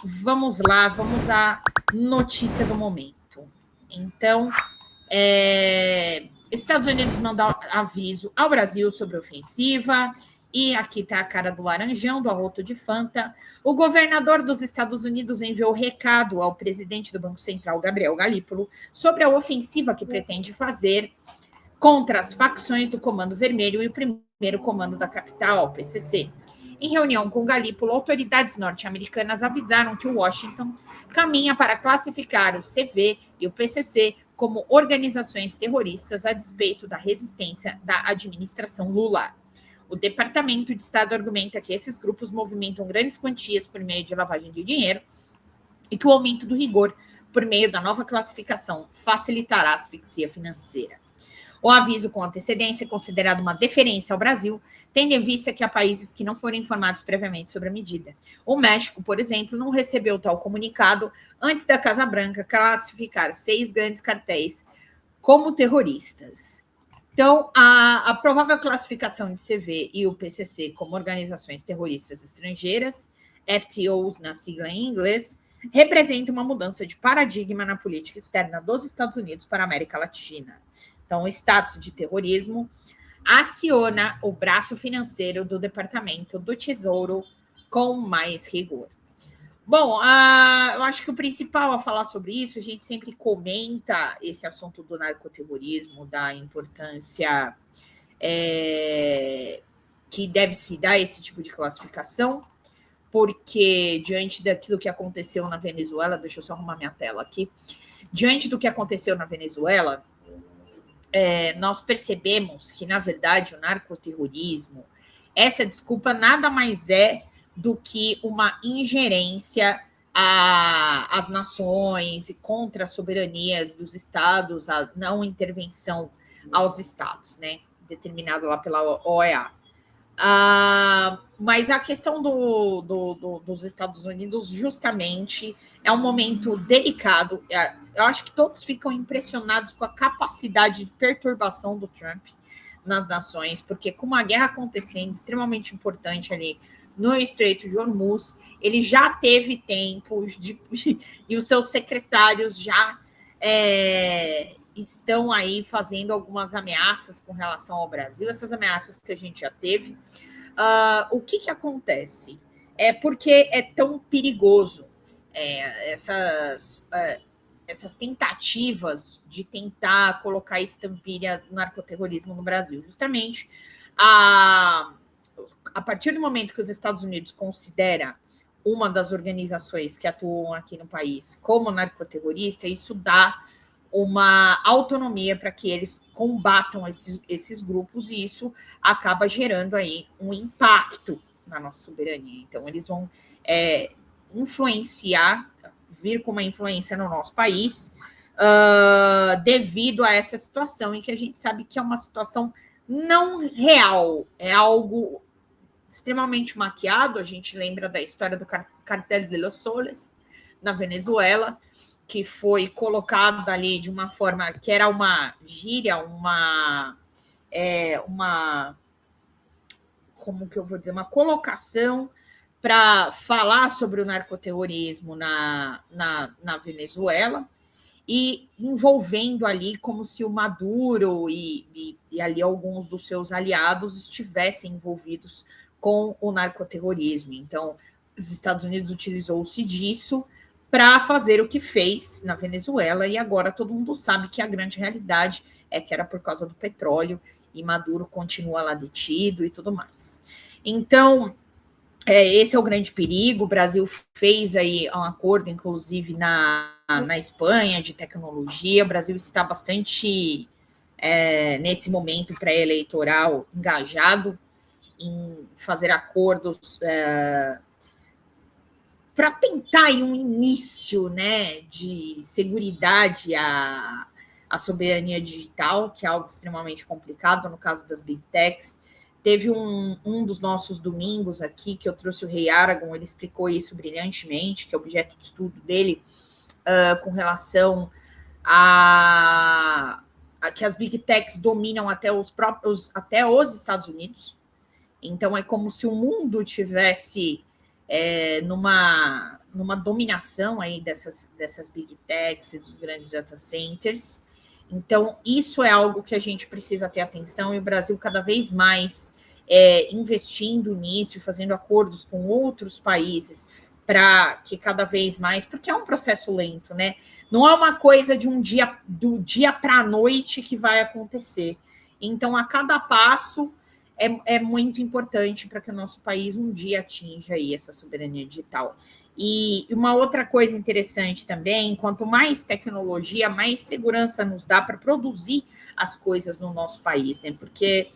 vamos lá, vamos à notícia do momento. Então, Estados Unidos mandou aviso ao Brasil sobre a ofensiva, e aqui está a cara do Laranjão, do arroto de Fanta. O governador dos Estados Unidos enviou recado ao presidente do Banco Central, Gabriel Galípolo, sobre a ofensiva que pretende fazer contra as facções do Comando Vermelho e o primeiro comando da capital, PCC. Em reunião com Galípolo, autoridades norte-americanas avisaram que Washington caminha para classificar o CV e o PCC como organizações terroristas a despeito da resistência da administração Lula. O Departamento de Estado argumenta que esses grupos movimentam grandes quantias por meio de lavagem de dinheiro e que o aumento do rigor por meio da nova classificação facilitará a asfixia financeira. O aviso com antecedência é considerado uma deferência ao Brasil, tendo em vista que há países que não foram informados previamente sobre a medida. O México, por exemplo, não recebeu tal comunicado antes da Casa Branca classificar 6 grandes cartéis como terroristas. Então, a provável classificação de CV e o PCC como organizações terroristas estrangeiras, FTOs na sigla em inglês, representa uma mudança de paradigma na política externa dos Estados Unidos para a América Latina. Então, o status de terrorismo aciona o braço financeiro do Departamento do Tesouro com mais rigor. Bom, eu acho que o principal a falar sobre isso, a gente sempre comenta esse assunto do narcoterrorismo, da importância que deve se dar esse tipo de classificação, porque diante daquilo que aconteceu na Venezuela, deixa eu só arrumar minha tela aqui, diante do que aconteceu na Venezuela, nós percebemos que, na verdade, o narcoterrorismo, essa desculpa nada mais é do que uma ingerência às nações e contra as soberanias dos estados, a não intervenção aos estados, né? Determinado lá pela OEA. Mas a questão dos Estados Unidos, justamente, é um momento delicado. Eu acho que todos ficam impressionados com a capacidade de perturbação do Trump nas nações, porque com uma guerra acontecendo extremamente importante ali no Estreito de Hormuz, ele já teve tempo e os seus secretários já estão aí fazendo algumas ameaças com relação ao Brasil, essas ameaças que a gente já teve. O que acontece? É porque é tão perigoso essas tentativas de tentar colocar estampilha do narcoterrorismo no Brasil. Justamente a partir do momento que os Estados Unidos considera uma das organizações que atuam aqui no país como narcoterrorista, isso dá uma autonomia para que eles combatam esses grupos, e isso acaba gerando aí um impacto na nossa soberania. Então, eles vão influenciar, vir com uma influência no nosso país, devido a essa situação, em que a gente sabe que é uma situação não real, é algo extremamente maquiado. A gente lembra da história do Cartel de los Soles, na Venezuela, que foi colocado ali de uma forma que era uma gíria, como que eu vou dizer, uma colocação para falar sobre o narcoterrorismo na Venezuela, e envolvendo ali como se o Maduro e ali alguns dos seus aliados estivessem envolvidos com o narcoterrorismo. Então, os Estados Unidos utilizou-se disso para fazer o que fez na Venezuela, e agora todo mundo sabe que a grande realidade é que era por causa do petróleo, e Maduro continua lá detido e tudo mais. Então, esse é o grande perigo. O Brasil fez aí um acordo, inclusive, na Espanha, de tecnologia. O Brasil está bastante, nesse momento pré-eleitoral, engajado em fazer acordos para tentar aí um início, né, de seguridade à soberania digital, que é algo extremamente complicado no caso das Big Techs. Teve um dos nossos domingos aqui, que eu trouxe o Rei Aragon, ele explicou isso brilhantemente, que é objeto de estudo dele, com relação a que as Big Techs dominam até os Estados Unidos. Então, é como se o mundo tivesse numa dominação aí dessas big techs e dos grandes data centers. Então, isso é algo que a gente precisa ter atenção, e o Brasil cada vez mais investindo nisso, fazendo acordos com outros países para que cada vez mais, porque é um processo lento, né? Não é uma coisa do dia para a noite que vai acontecer. Então, a cada passo é muito importante para que o nosso país um dia atinja aí essa soberania digital. E uma outra coisa interessante também, quanto mais tecnologia, mais segurança nos dá para produzir as coisas no nosso país, né? Porque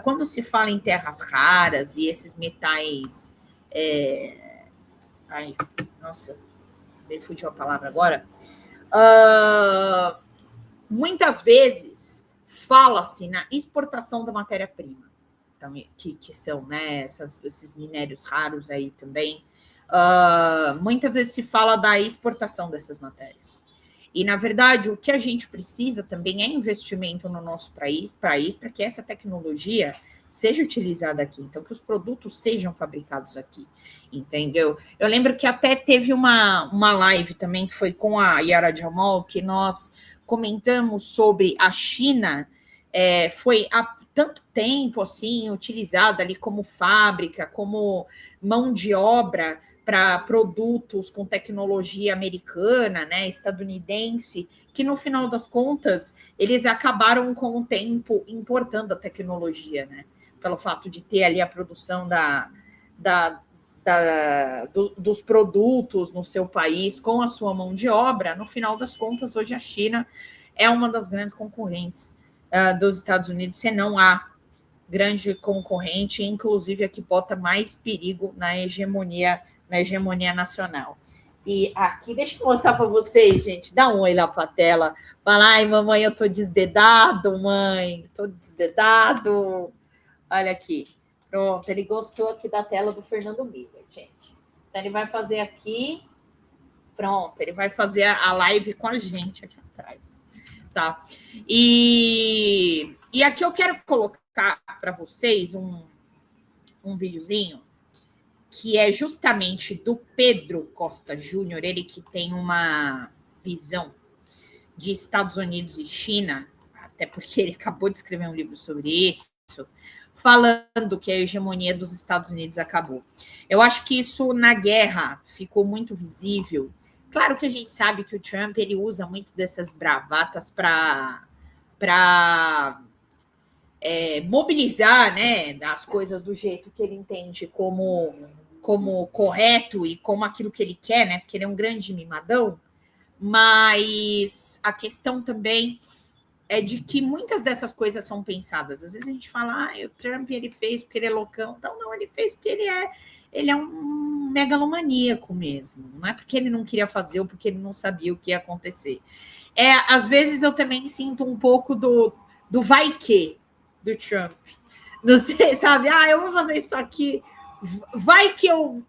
quando se fala em terras raras e esses metais... Ai, nossa, me fugiu a palavra agora. Muitas vezes fala-se na exportação da matéria-prima, então, que são, né, esses minérios raros aí também. Muitas vezes se fala da exportação dessas matérias. E, na verdade, o que a gente precisa também é investimento no nosso país para que essa tecnologia seja utilizada aqui, então que os produtos sejam fabricados aqui, entendeu? Eu lembro que até teve uma live também que foi com a Yara Jamal, que nós comentamos sobre a China, foi há tanto tempo assim utilizada ali como fábrica, como mão de obra para produtos com tecnologia americana, né, estadunidense, que no final das contas eles acabaram com o tempo importando a tecnologia, né, pelo fato de ter ali a produção dos produtos no seu país com a sua mão de obra. No final das contas, hoje a China é uma das grandes concorrentes dos Estados Unidos, se não a grande concorrente, inclusive a que bota mais perigo na hegemonia nacional. E aqui, deixa eu mostrar para vocês, gente, dá um oi lá para a tela, fala, ai, mamãe, eu tô desdedado, mãe, tô desdedado, olha aqui, pronto, ele gostou aqui da tela do Fernando Miller, gente, então ele vai fazer aqui, pronto, ele vai fazer a live com a gente aqui atrás, tá? E aqui eu quero colocar para vocês um videozinho que é justamente do Pedro Costa Júnior, ele que tem uma visão de Estados Unidos e China, até porque ele acabou de escrever um livro sobre isso, falando que a hegemonia dos Estados Unidos acabou. Eu acho que isso na guerra ficou muito visível. Claro que a gente sabe que o Trump ele usa muito dessas bravatas para mobilizar, né, as coisas do jeito que ele entende como correto e como aquilo que ele quer, né, porque ele é um grande mimadão, mas a questão também é de que muitas dessas coisas são pensadas. Às vezes a gente fala, o Trump ele fez porque ele é loucão, então não, ele fez porque ele é um megalomaníaco mesmo, não é porque ele não queria fazer ou porque ele não sabia o que ia acontecer. Às vezes eu também sinto um pouco do vai que do Trump. Não sei, sabe? Eu vou fazer isso aqui. Vai que eu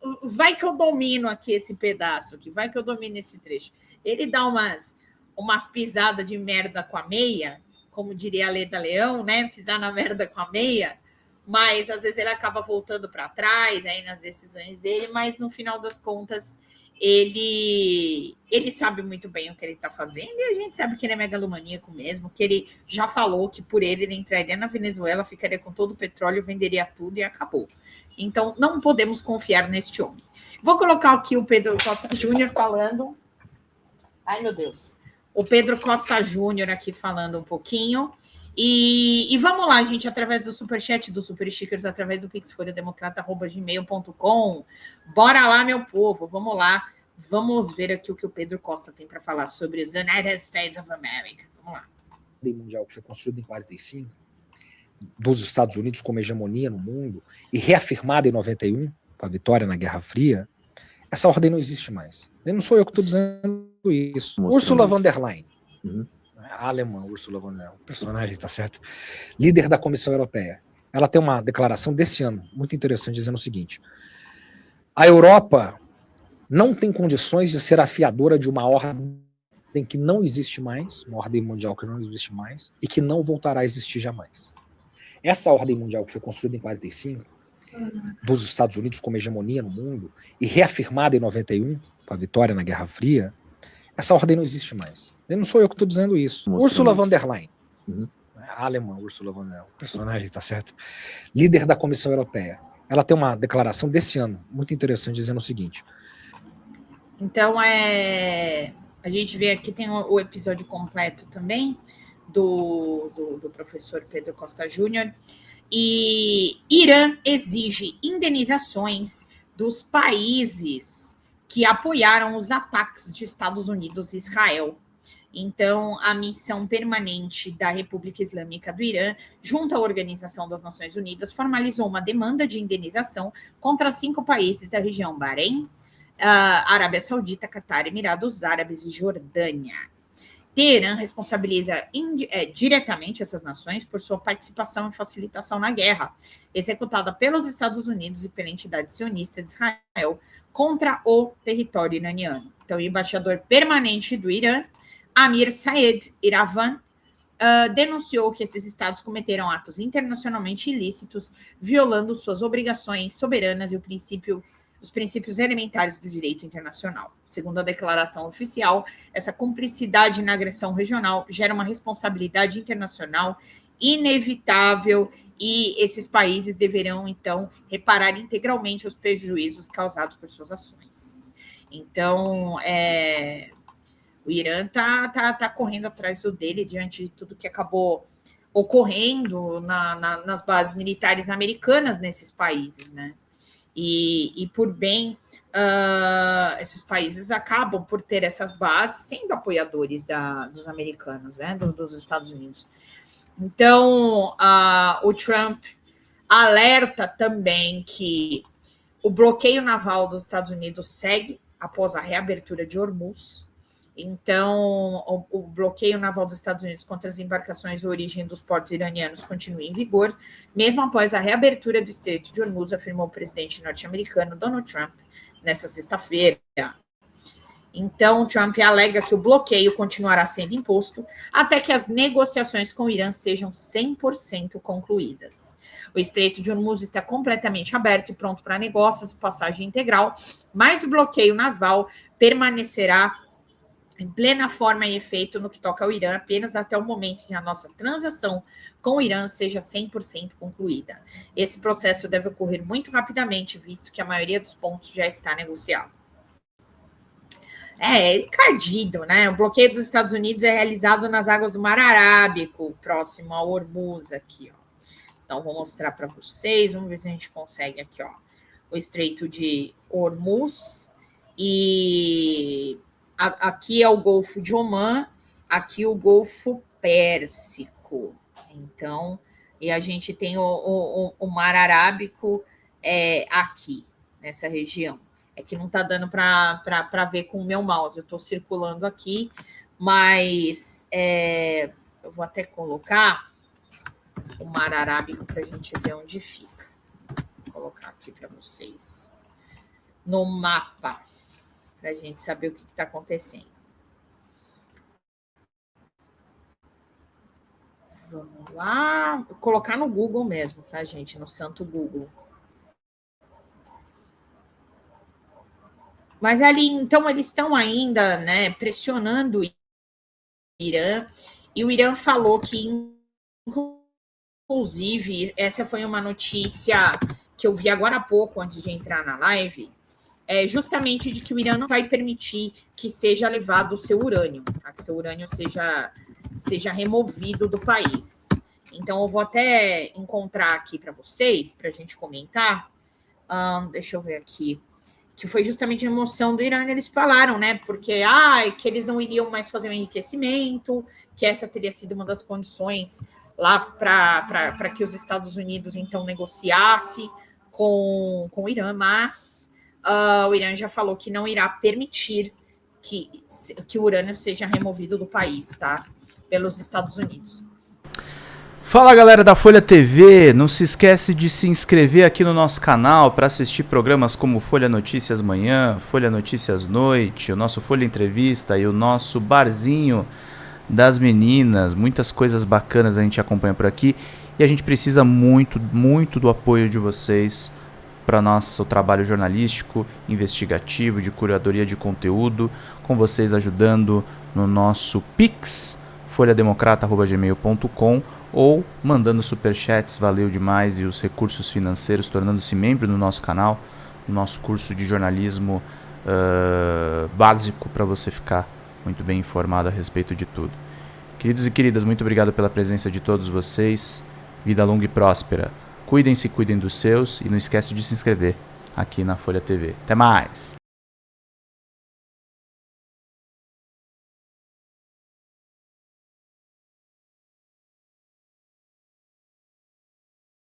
domino aqui esse pedaço aqui, vai que eu domino esse trecho. Ele dá umas pisadas de merda com a meia, como diria a Leda Leão, né? Pisar na merda com a meia, mas às vezes ele acaba voltando para trás aí nas decisões dele, mas no final das contas ele sabe muito bem o que ele está fazendo, e a gente sabe que ele é megalomaníaco mesmo, que ele já falou que por ele entraria na Venezuela, ficaria com todo o petróleo, venderia tudo e acabou. Então, não podemos confiar neste homem. Vou colocar aqui o Pedro Costa Júnior falando. Ai, meu Deus. O Pedro Costa Júnior aqui falando um pouquinho. E vamos lá, gente, através do Superchat, do Super Stickers, através do pixfolhademocrata@gmail.com. Bora lá, meu povo, vamos lá. Vamos ver aqui o que o Pedro Costa tem para falar sobre os United States of America. Vamos lá. A Ordem Mundial que foi construída em 45, dos Estados Unidos como hegemonia no mundo, e reafirmada em 91, com a vitória na Guerra Fria, essa ordem não existe mais. E não sou eu que estou dizendo isso. Ursula von der Leyen. A alemã Ursula von der Leyen, personagem, tá certo? Líder da Comissão Europeia. Ela tem uma declaração desse ano, muito interessante, dizendo o seguinte: a Europa não tem condições de ser a fiadora de uma ordem que não existe mais, uma ordem mundial que não existe mais, e que não voltará a existir jamais. Essa ordem mundial que foi construída em 45, dos Estados Unidos como hegemonia no mundo, e reafirmada em 91, com a vitória na Guerra Fria, essa ordem não existe mais. E não sou eu que estou dizendo isso. Ursula von der Leyen, a alemã Ursula von der Leyen, personagem, tá certo? Líder da Comissão Europeia. Ela tem uma declaração desse ano, muito interessante, dizendo o seguinte. Então, a gente vê aqui, tem o episódio completo também, do professor Pedro Costa Júnior, e Irã exige indenizações dos países que apoiaram os ataques de Estados Unidos e Israel. Então, a missão permanente da República Islâmica do Irã, junto à Organização das Nações Unidas, formalizou uma demanda de indenização contra 5 países da região: Bahrein, Arábia Saudita, Catar, Emirados Árabes e Jordânia. Teherã responsabiliza diretamente essas nações por sua participação e facilitação na guerra, executada pelos Estados Unidos e pela entidade sionista de Israel contra o território iraniano. Então, o embaixador permanente do Irã, Amir Saed Iravan, denunciou que esses estados cometeram atos internacionalmente ilícitos, violando suas obrigações soberanas e os princípios elementares do direito internacional. Segundo a declaração oficial, essa cumplicidade na agressão regional gera uma responsabilidade internacional inevitável e esses países deverão, então, reparar integralmente os prejuízos causados por suas ações. Então, o Irã tá correndo atrás do dele diante de tudo que acabou ocorrendo nas bases militares americanas nesses países, né? E por bem, esses países acabam por ter essas bases sendo apoiadores dos americanos, né, dos Estados Unidos. Então, o Trump alerta também que o bloqueio naval dos Estados Unidos segue após a reabertura de Hormuz. Então, o bloqueio naval dos Estados Unidos contra as embarcações de origem dos portos iranianos continua em vigor, mesmo após a reabertura do Estreito de Hormuz, afirmou o presidente norte-americano Donald Trump nesta sexta-feira. Então, Trump alega que o bloqueio continuará sendo imposto até que as negociações com o Irã sejam 100% concluídas. O Estreito de Hormuz está completamente aberto e pronto para negócios e passagem integral, mas o bloqueio naval permanecerá em plena forma e efeito no que toca ao Irã, apenas até o momento em que a nossa transação com o Irã seja 100% concluída. Esse processo deve ocorrer muito rapidamente, visto que a maioria dos pontos já está negociado. Encardido, né? O bloqueio dos Estados Unidos é realizado nas águas do Mar Arábico, próximo a Hormuz, aqui, ó. Então, vou mostrar para vocês, vamos ver se a gente consegue aqui, ó. O Estreito de Hormuz e... Aqui é o Golfo de Omã, aqui o Golfo Pérsico. Então, e a gente tem o Mar Arábico aqui, nessa região. É que não está dando para ver com o meu mouse. Eu estou circulando aqui, mas eu vou até colocar o Mar Arábico para a gente ver onde fica. Vou colocar aqui para vocês no mapa, para a gente saber o que está acontecendo. Vamos lá. Vou colocar no Google mesmo, tá, gente? No santo Google. Mas ali, então, eles estão ainda, né, pressionando o Irã, e o Irã falou que, inclusive, essa foi uma notícia que eu vi agora há pouco, antes de entrar na live, justamente de que o Irã não vai permitir que seja levado o seu urânio, tá? Que seu urânio seja removido do país. Então, eu vou até encontrar aqui para vocês, para a gente comentar. Deixa eu ver aqui. Que foi justamente a emoção do Irã, eles falaram, né? Porque que eles não iriam mais fazer um enriquecimento, que essa teria sido uma das condições lá para que os Estados Unidos, então, negociasse com o Irã, mas o Irã já falou que não irá permitir que o urânio seja removido do país, tá? Pelos Estados Unidos. Fala, galera da Folha TV, não se esquece de se inscrever aqui no nosso canal para assistir programas como Folha Notícias Manhã, Folha Notícias Noite, o nosso Folha Entrevista e o nosso Barzinho das Meninas. Muitas coisas bacanas a gente acompanha por aqui e a gente precisa muito, muito do apoio de vocês para nosso trabalho jornalístico, investigativo, de curadoria de conteúdo, com vocês ajudando no nosso Pix, folhademocrata@gmail.com, ou mandando superchats, valeu demais, e os recursos financeiros, tornando-se membro do nosso canal, no nosso curso de jornalismo básico, para você ficar muito bem informado a respeito de tudo. Queridos e queridas, muito obrigado pela presença de todos vocês. Vida longa e próspera. Cuidem-se, cuidem dos seus, e não esquece de se inscrever aqui na Folha TV. Até mais!